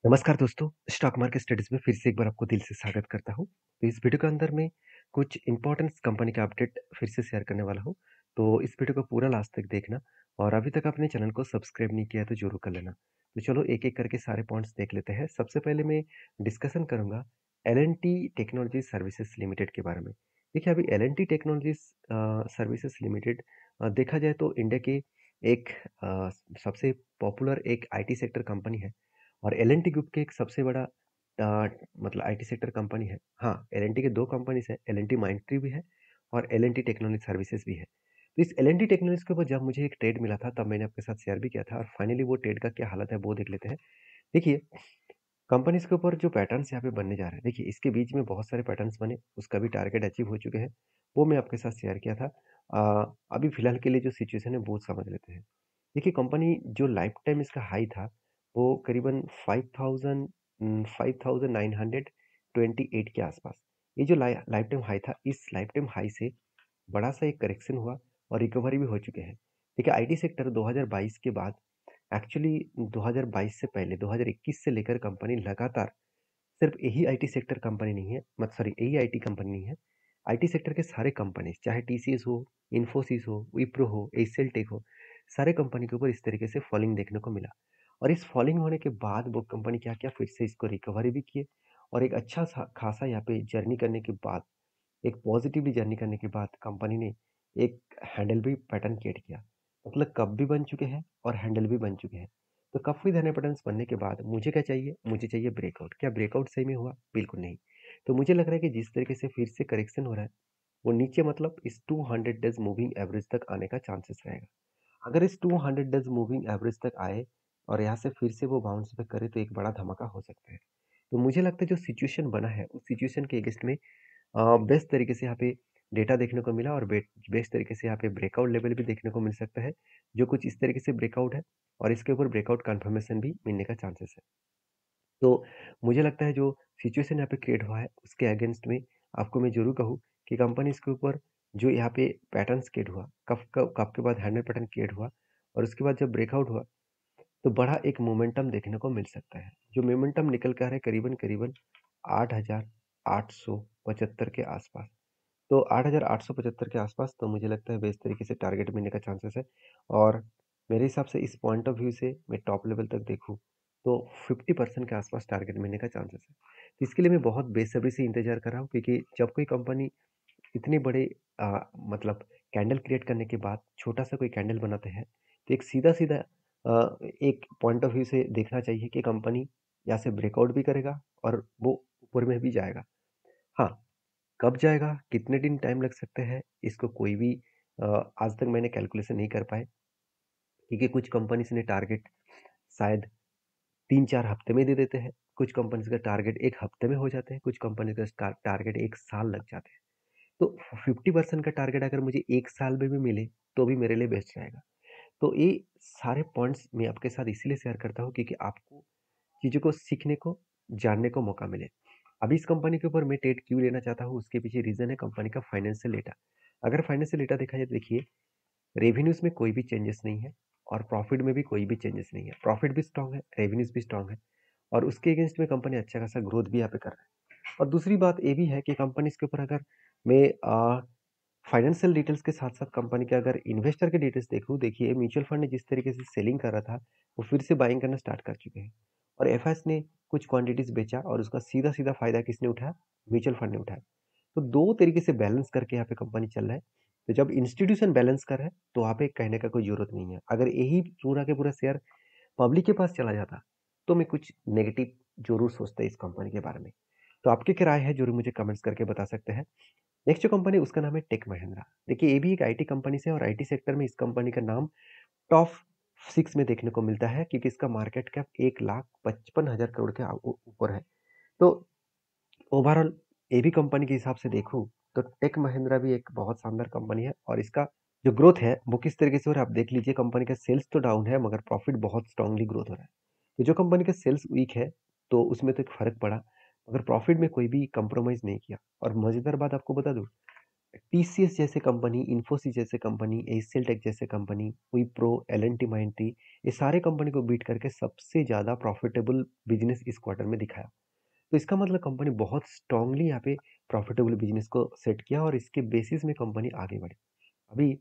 नमस्कार दोस्तों, stock market studies में फिर से एक बार आपको दिल से स्वागत करता हूँ। तो इस वीडियो के अंदर मैं कुछ इंपॉर्टेंट कंपनी का अपडेट फिर से शेयर करने वाला हूँ। तो इस वीडियो को पूरा लास्ट तक देखना और अभी तक अपने चैनल को सब्सक्राइब नहीं किया तो जरूर कर लेना। तो चलो एक-एक करके सारे पॉइंट्स देख लेते हैं। सबसे पहले मैं डिस्कशन करूँगा एल-एन-टी टेक्नोलॉजी सर्विसेज लिमिटेड के बारे में। देखिए अभी एल-एन-टी टेक्नोलॉजीज सर्विसेज लिमिटेड देखा जाए तो इंडिया के एक सबसे पॉपुलर एक आईटी सेक्टर कंपनी है। और एल-एन-टी ग्रुप के एक सबसे बड़ा मतलब आईटी सेक्टर कंपनी है। हाँ, एल-एन-टी के 2 कंपनीज़ हैं, एल-एन-टी माइंडट्री भी है और एल-एन-टी टेक्नोलॉजी सर्विसेज भी है। तो इस एल-एन-टी टेक्नोलॉजीज़ के ऊपर जब मुझे एक ट्रेड मिला था, तब मैंने आपके साथ शेयर भी किया था और फाइनली वो ट्रेड का क्या हालत है, वो देख लेते हैं। देखिए, कंपनीज़ के ऊपर जो पैटर्न्स यहाँ पे बनने जा रहे हैं, देखिए इसके बीच में बहुत सारे पैटर्न्स बने, उसका भी टारगेट अचीव हो चुके हैं, वो मैं आपके साथ शेयर किया था। अभी फिलहाल के लिए जो सिचुएशन है, वो समझ लेते हैं। देखिए कंपनी जो लाइफ टाइम इसका हाई था, वो करीबन 5,928 के आसपास। ये जो लाइफ टाइम हाई था, इस लाइफ टाइम हाई से बड़ा-सा एक करेक्शन हुआ और रिकवरी भी हो चुके हैं। देखिए आईटी सेक्टर 2022 के बाद एक्चुअली 2022 से पहले 2021 से लेकर कंपनी लगातार सिर्फ यही आईटी सेक्टर कंपनी नहीं है, मत सॉरी यही आईटी कंपनी नहीं है। आईटी सेक्टर के सारे कंपनीज़ चाहे टीसीएस हो, इन्फोसिस हो, विप्रो हो, एचसीएल टेक हो, सारे कंपनी के ऊपर इस तरीके से फॉलिंग देखने को मिला। और इस फॉलिंग होने के बाद वो कंपनी क्या किया फिर से इसको रिकवरी भी किए और एक अच्छा सा खासा यहाँ पे जर्नी करने के बाद एक पॉजिटिवली जर्नी करने के बाद कंपनी ने एक हैंडल भी पैटर्न क्रिएट किया। मतलब कप भी बन चुके हैं और हैंडल भी बन चुके हैं। तो कप विद हैंडल पैटर्न्स बनने के बाद मुझे क्या चाहिए? मुझे चाहिए ब्रेकआउट। क्या ब्रेकआउट सही में हुआ? बिल्कुल नहीं। तो मुझे लग रहा है कि जिस तरीके से फिर से करेक्शन हो रहा है, वो नीचे मतलब इस 200 डेज़ मूविंग एवरेज तक आने का चांसेस रहेगा। अगर इस 200 डेज़ मूविंग एवरेज तक आए और यहाँ से फिर से वो बाउंस बैक करे तो एक बड़ा धमाका हो सकता है। तो मुझे लगता है जो सिचुएशन बना है, उस सिचुएशन के अगेंस्ट में बेस्ट तरीके से यहाँ पे डेटा देखने को मिला और बेस्ट तरीके से यहाँ पे ब्रेकआउट लेवल भी देखने को मिल सकता है, जो कुछ इस तरीके से ब्रेकआउट है और इसके ऊपर ब्रेकआउट कंफर्मेशन भी मिलने का चांसेस है। तो मुझे लगता है जो सिचुएशन यहाँ पे क्रिएट हुआ है, उसके अगेंस्ट में आपको मैं ज़रूर कहूँ कि कंपनी इसके ऊपर जो यहाँ पे पैटर्न्स क्रिएट हुआ, कब के बाद हैंडल पैटर्न क्रिएट हुआ और उसके बाद जब ब्रेकआउट हुआ, तो बड़ा एक मोमेंटम देखने को मिल सकता है। जो मोमेंटम निकल कर है करीबन-करीबन 8,875 के आसपास। तो 8,875 के आसपास तो मुझे लगता है बेस्ट तरीके से टारगेट मिलने का चांसेस है और मेरे हिसाब से इस पॉइंट ऑफ व्यू से मैं टॉप लेवल तक देखूँ तो 50% के आसपास टारगेट मिलने का चांसेस है। तो इसके लिए मैं बहुत बेसब्री से इंतज़ार कर रहा हूँ क्योंकि जब कोई कंपनी इतने बड़े मतलब कैंडल क्रिएट करने के बाद छोटा-सा कोई कैंडल बनाते हैं, तो एक सीधा-सीधा एक पॉइंट ऑफ व्यू से देखना चाहिए कि कंपनी यहाँ से ब्रेकआउट भी करेगा और वो ऊपर में भी जाएगा। हाँ, कब जाएगा, कितने दिन टाइम लग सकते हैं, इसको कोई भी आज तक मैंने कैलकुलेशन नहीं कर पाए क्योंकि कुछ कंपनीज़ ने टारगेट शायद 3-4 हफ्ते में दे देते हैं, कुछ कंपनीज़ का टारगेट 1 हफ्ते में हो जाते हैं, कुछ कंपनी का टारगेट 1 साल लग जाते हैं। तो 50% का टारगेट अगर मुझे 1 साल में भी मिले, तो भी मेरे लिए बेस्ट रहेगा। तो ये सारे पॉइंट्स मैं आपके साथ इसीलिए शेयर करता हूँ क्योंकि आपको चीज़ों को सीखने को, जानने को मौका मिले। अभी इस कंपनी के ऊपर मैं ट्रेड क्यों लेना चाहता हूँ, उसके पीछे रीज़न है कंपनी का फाइनेंशियल डेटा। अगर फाइनेंशियल डेटा देखा जाए तो देखिए, रेवेन्यूज़ में कोई भी चेंजेस नहीं है और प्रॉफिट में भी कोई भी चेंजेस नहीं है। प्रॉफिट भी स्ट्रॉन्ग है, रेवेन्यूज़ भी स्ट्रॉन्ग है और उसके अगेंस्ट में कंपनी अच्छा खासा ग्रोथ भी यहाँ पे कर रहा है। और दूसरी बात ये भी है कि कंपनीज़ के ऊपर अगर मैं फाइनेंशियल डिटेल्स के साथ-साथ कंपनी के अगर इन्वेस्टर के डिटेल्स देखूँ, देखिए म्यूचुअल फंड ने जिस तरीके से सेलिंग कर रहा था, वो फिर से बाइंग करना स्टार्ट कर चुके हैं। और एफएस ने कुछ क्वांटिटीज़ बेचा और उसका सीधा-सीधा फ़ायदा किसने उठाया? म्यूचुअल फंड ने उठाया। तो 2 तरीके से बैलेंस करके यहाँ पे कंपनी चल रहा है। तो जब इंस्टीट्यूशन बैलेंस कर रहा है, तो वहाँ पे कहने का कोई ज़रूरत नहीं है। अगर यही पूरा के पूरा शेयर पब्लिक के पास चला जाता, तो मैं कुछ नेगेटिव ज़रूर सोचता इस कंपनी के बारे में। तो आपकी क्या राय है ज़रूर मुझे कमेंट्स करके बता सकते हैं। नेक्स्ट जो कंपनी उसका नाम है टेक महिंद्रा। देखिए ये भी एक आईटी कंपनी से और आईटी सेक्टर में इस कंपनी का नाम टॉप 6 में देखने को मिलता है क्योंकि इसका मार्केट कैप 1,55,000 करोड़ के ऊपर है। तो ओवरऑल ये भी कंपनी के हिसाब से देखूँ तो टेक महिंद्रा भी एक बहुत शानदार कंपनी है और इसका जो ग्रोथ है वो किस तरीके से हो रहा है आप देख लीजिए कंपनी का सेल्स तो डाउन है मगर प्रॉफिट बहुत स्ट्रांगली ग्रोथ हो रहा है। तो जो कंपनी का सेल्स वीक है तो उसमें तो एक फ़र्क पड़ा मगर प्रॉफिट में कोई भी कॉम्प्रोमाइज़ नहीं किया और मज़ेदार बात आपको बता दूँ टीसीएस जैसे कंपनी, इन्फोसिस जैसे कंपनी, एशियल टेक जैसे कंपनी, विप्रो, एल&टी माइंट्री, ये सारे कंपनी को बीट करके सबसे ज़्यादा प्रॉफिटेबल बिजनेस इस क्वार्टर में दिखाया। तो इसका मतलब कंपनी बहुत स्ट्रांगली यहाँ पे प्रॉफिटेबल बिजनेस को सेट किया और इसके बेसिस में कंपनी आगे बढ़ी। अभी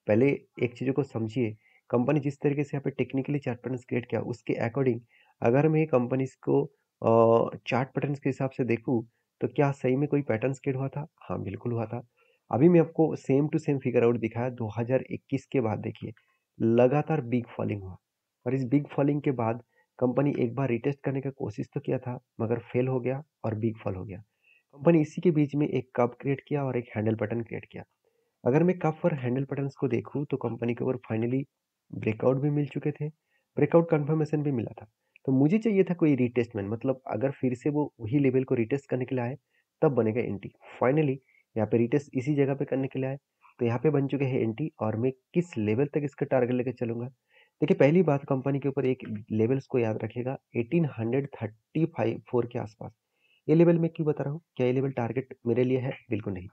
पहले एक चीज़ों को समझिए, कंपनी जिस तरीके से यहाँ पे टेक्निकली चार्ट पैटर्न्स क्रिएट किया उसके अकॉर्डिंग अगर मैं कंपनीज को चार्ट पैटर्न्स के हिसाब से देखूँ तो क्या सही में कोई पैटर्न्स क्रिएट हुआ था? हाँ, बिल्कुल हुआ था। अभी मैं आपको same to same figure out दिखाया 2021 के बाद देखिए, लगातार बिग फॉलिंग हुआ और इस बिग फॉलिंग के बाद कंपनी एक बार रिटेस्ट करने का कोशिश तो किया था मगर फेल हो गया और बिग फॉल हो गया। कंपनी इसी के बीच में एक कप क्रिएट किया और एक हैंडल पैटर्न क्रिएट किया। अगर मैं कप और हैंडल पैटर्न्स को देखूँ तो कंपनी के ऊपर फाइनली ब्रेकआउट भी मिल चुके थे, ब्रेकआउट कंफर्मेशन भी मिला था। तो मुझे चाहिए था कोई रिटेस्टमेंट, मतलब अगर फिर से वो वही लेवल को रिटेस्ट करने के लिए आए तब बनेगा एंटी। फाइनली यहाँ पे रिटेस्ट इसी जगह पे करने के लिए आए तो यहाँ पे बन चुके हैं एंटी और मैं किस लेवल तक इसका टारगेट लेकर चलूंगा। देखिए पहली बात, कंपनी के ऊपर एक लेवल्स को याद रखिएगा 1834 के आसपास। ये लेवल मैं क्यों बता रहा हूँ? क्या ये लेवल टारगेट मेरे लिए है? बिल्कुल नहीं।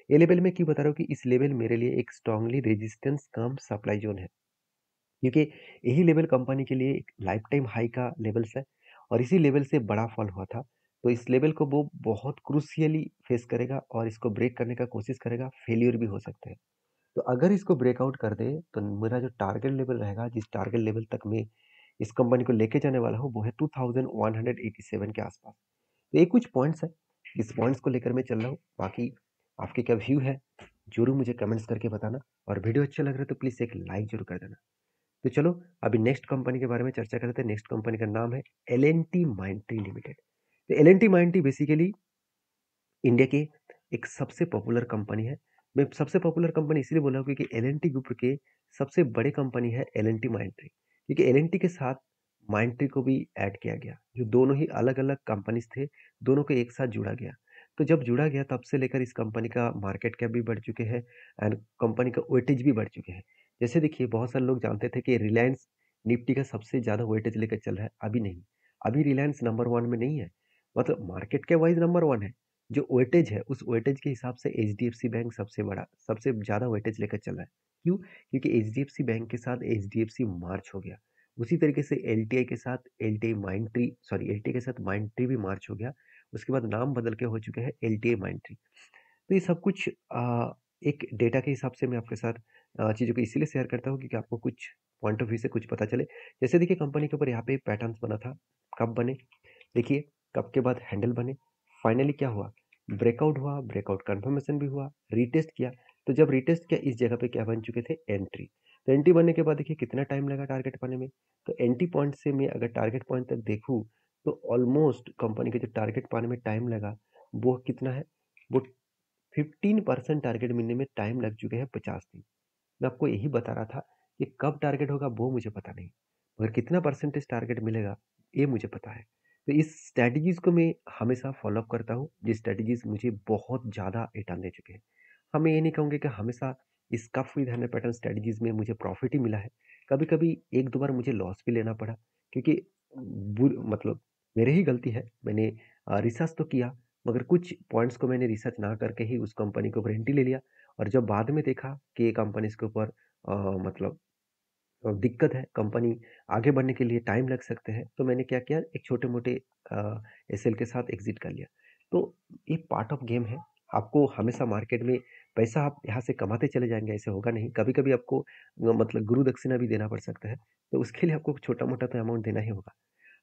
ये लेवल मैं क्यों बता रहा हूँ कि इस लेवल मेरे लिए एक स्ट्रांगली रेजिस्टेंस कम सप्लाई जोन है, क्योंकि यही लेवल कंपनी के लिए एक लाइफ टाइम हाई का लेवल्स है और इसी लेवल से बड़ा फॉल हुआ था। तो इस लेवल को वो बहुत क्रूशियली फेस करेगा और इसको ब्रेक करने का कोशिश करेगा, फेलियर भी हो सकते हैं। तो अगर इसको ब्रेकआउट कर दे तो मेरा जो टारगेट लेवल रहेगा, जिस टारगेट लेवल तक मैं इस कंपनी को लेके जाने वाला हूँ, वो है 2187 के आसपास। तो ये कुछ पॉइंट्स है, इस पॉइंट्स को लेकर मैं चल रहा हूँ। बाकी आपके क्या व्यू है जरूर मुझे कमेंट्स करके बताना और वीडियो अच्छा लग रहा है तो प्लीज़ एक लाइक जरूर कर देना। तो चलो अभी नेक्स्ट कंपनी के बारे में चर्चा करते हैं। नेक्स्ट कंपनी का नाम है एल&टी माइंट्री लिमिटेड। तो एल&टी माइंट्री बेसिकली इंडिया की एक सबसे पॉपुलर कंपनी है। मैं सबसे पॉपुलर कंपनी इसलिए बोल रहा हूँ क्योंकि एल&टी ग्रुप के सबसे बड़े कंपनी है एल&टी माइंट्री, क्योंकि एल&टी के साथ माइंट्री को भी ऐड किया गया, जो दोनों ही अलग अलग कंपनीज थे, दोनों को एक साथ जुड़ा गया। तो जब जुड़ा गया तब से लेकर इस कंपनी का मार्केट कैप भी बढ़ चुके हैं एंड कंपनी का वेटेज भी बढ़ चुके हैं। जैसे देखिए बहुत सारे लोग जानते थे कि रिलायंस निफ्टी का सबसे ज़्यादा वेटेज लेकर चल रहा है, अभी नहीं। अभी रिलायंस नंबर वन में नहीं है, मतलब मार्केट के वाइज नंबर वन है। जो वेटेज है उस वेटेज के हिसाब से एचडीएफसी बैंक सबसे बड़ा, सबसे ज़्यादा वेटेज लेकर चल रहा है। क्यों? क्योंकि एचडीएफसी बैंक के साथ एचडीएफसी मार्च हो गया। उसी तरीके से एलटीआई के साथ एलटीआई माइंट्री, सॉरी एलटीआई के साथ माइंट्री भी मार्च हो गया। उसके बाद नाम बदल के हो चुके हैं एलटीआई माइंट्री। तो ये सब कुछ एक डेटा के हिसाब से मैं आपके साथ चीज़ों को इसीलिए शेयर करता हूँ क्योंकि आपको कुछ पॉइंट ऑफ व्यू से कुछ पता चले। जैसे देखिए कंपनी के ऊपर यहाँ पे पैटर्न्स बना था, कब बने? देखिए कब के बाद हैंडल बने, फाइनली क्या हुआ? ब्रेकआउट हुआ, ब्रेकआउट कंफर्मेशन भी हुआ, रीटेस्ट किया। तो जब रीटेस्ट किया इस जगह पे क्या बन चुके थे? एंट्री। तो एंट्री बनने के बाद देखिए कितना टाइम लगा टारगेट पाने में। तो एंट्री पॉइंट से मैं अगर टारगेट पॉइंट तक देखूँ तो ऑलमोस्ट कंपनी के जो टारगेट पाने में टाइम लगा वो कितना है? वो 15% टारगेट मिलने में टाइम लग चुके हैं 50 दिन। मैं आपको यही बता रहा था कि कब टारगेट होगा वो मुझे पता नहीं, मगर कितना परसेंटेज टारगेट मिलेगा ये मुझे पता है। तो इस स्ट्रैटेजीज को मैं हमेशा फॉलो अप करता हूँ, जिस स्ट्रैटेजीज मुझे बहुत ज़्यादा रिटर्न दे चुके हैं। हाँ, मैं ये नहीं कहूँगी कि हमेशा इस cuff with hundred pattern strategies में मुझे प्रॉफिट ही मिला है। कभी कभी एक दो बार मुझे लॉस भी लेना पड़ा, क्योंकि मतलब मेरे ही गलती है। मैंने रिसर्च तो किया मगर कुछ पॉइंट्स को मैंने रिसर्च ना करके ही उस कंपनी को गारंटी ले लिया और जब बाद में देखा कि ये कंपनी इसके ऊपर मतलब दिक्कत है, कंपनी आगे बढ़ने के लिए टाइम लग सकते हैं, तो मैंने क्या किया, एक छोटे-मोटे एसएल के साथ एग्ज़िट कर लिया। तो ये पार्ट ऑफ गेम है। आपको हमेशा मार्केट में पैसा आप यहाँ से कमाते चले जाएँगे, ऐसे होगा नहीं। कभी-कभी आपको मतलब गुरु दक्षिणा भी देना पड़ सकता है, तो उसके लिए आपको छोटा-मोटा तो अमाउंट देना ही होगा।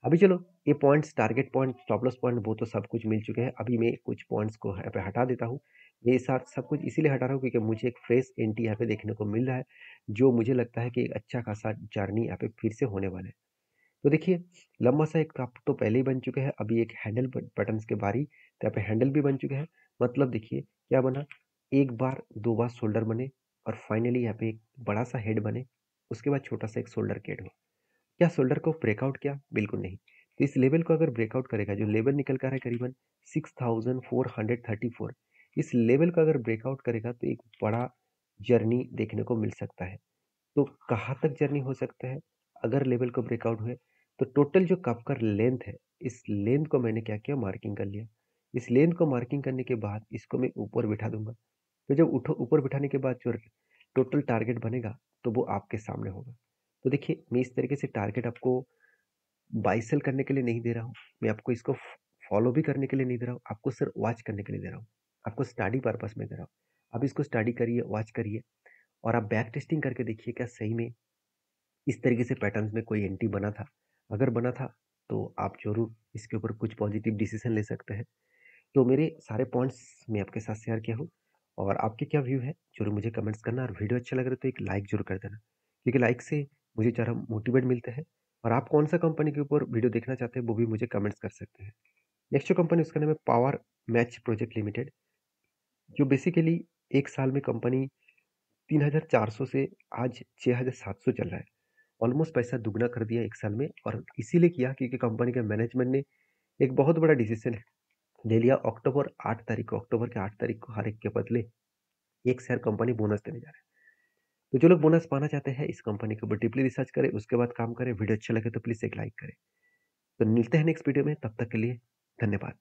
अभी चलो ये points, target point, stop loss point वो तो सब कुछ मिल चुके हैं। अभी मैं कुछ पॉइंट्स को यहाँ पे हटा देता हूँ। ये साथ सब कुछ इसीलिए हटा रहा हूँ क्योंकि मुझे एक फ्रेश एंट्री यहाँ पे देखने को मिल रहा है, जो मुझे लगता है कि एक अच्छा खासा जर्नी यहाँ पे फिर से होने वाला है। तो देखिए लंबा सा एक कप तो पहले ही बन चुके हैं, अभी एक हैंडल बटन्स के बारी, तो यहाँ पे हैंडल भी बन चुके हैं। मतलब देखिए क्या बना, एक बार दो बार शोल्डर बने और फाइनली यहाँ पे एक बड़ा सा हेड बने, उसके बाद छोटा सा एक शोल्डर के हेड हुआ। क्या शोल्डर को ब्रेकआउट किया? बिल्कुल नहीं। तो इस लेवल को अगर ब्रेकआउट करेगा, जो लेवल निकल कर है करीबन 6434, इस लेवल को अगर ब्रेकआउट करेगा तो एक बड़ा जर्नी देखने को मिल सकता है। तो कहाँ तक जर्नी हो सकता है अगर लेवल को ब्रेकआउट हुए? तो टोटल जो कप का लेंथ है, इस लेंथ को मैंने क्या किया, मार्किंग कर लिया। इस लेंथ को मार्किंग करने के बाद इसको मैं ऊपर बिठा दूंगा। फिर जब उठो ऊपर बिठाने के बाद जो टोटल टारगेट बनेगा, तो वो आपके सामने होगा। तो देखिए, मैं इस तरीके से टारगेट आपको बाय सेल करने के लिए नहीं दे रहा हूँ। मैं आपको इसको फॉलो भी करने के लिए नहीं दे रहा हूँ। आपको सिर्फ वॉच करने के लिए दे रहा हूँ। आपको स्टडी पर्पस में दे रहा हूँ। आप इसको स्टडी करिए, वॉच करिए और आप बैक टेस्टिंग करके देखिए क्या सही में इस तरीके से पैटर्न्स में कोई एंटी बना था। अगर बना था तो आप ज़रूर इसके ऊपर कुछ पॉजिटिव डिसीजन ले सकते हैं। तो मेरे सारे पॉइंट्स मैं आपके साथ शेयर किया हूँ और आपके क्या व्यू है ज़रूर मुझे कमेंट्स करना और वीडियो अच्छा लग रहा है तो एक लाइक ज़रूर कर देना, क्योंकि लाइक से मुझे ज़रा मोटिवेट मिलता है। और आप कौन सा कंपनी के ऊपर वीडियो देखना चाहते हैं वो भी मुझे कमेंट्स कर सकते हैं। नेक्स्ट जो कंपनी उसका नाम है पावर मैच प्रोजेक्ट लिमिटेड, जो बेसिकली एक साल में कंपनी 3,400 से आज 6,700 चल रहा है। ऑलमोस्ट पैसा दुगना कर दिया एक साल में, और इसीलिए किया क्योंकि कंपनी के मैनेजमेंट ने एक बहुत बड़ा डिसीजन ले लिया। अक्टूबर के 8 तारीख को हर एक के बदले एक शेयर कंपनी बोनस देने जा रहा है। तो जो लोग बोनस पाना चाहते हैं इस कंपनी के ऊपर डीपली रिसर्च करें, उसके बाद काम करें। वीडियो अच्छा लगे तो प्लीज़ एक लाइक करें। तो मिलते हैं नेक्स्ट वीडियो में, तब तक के लिए धन्यवाद।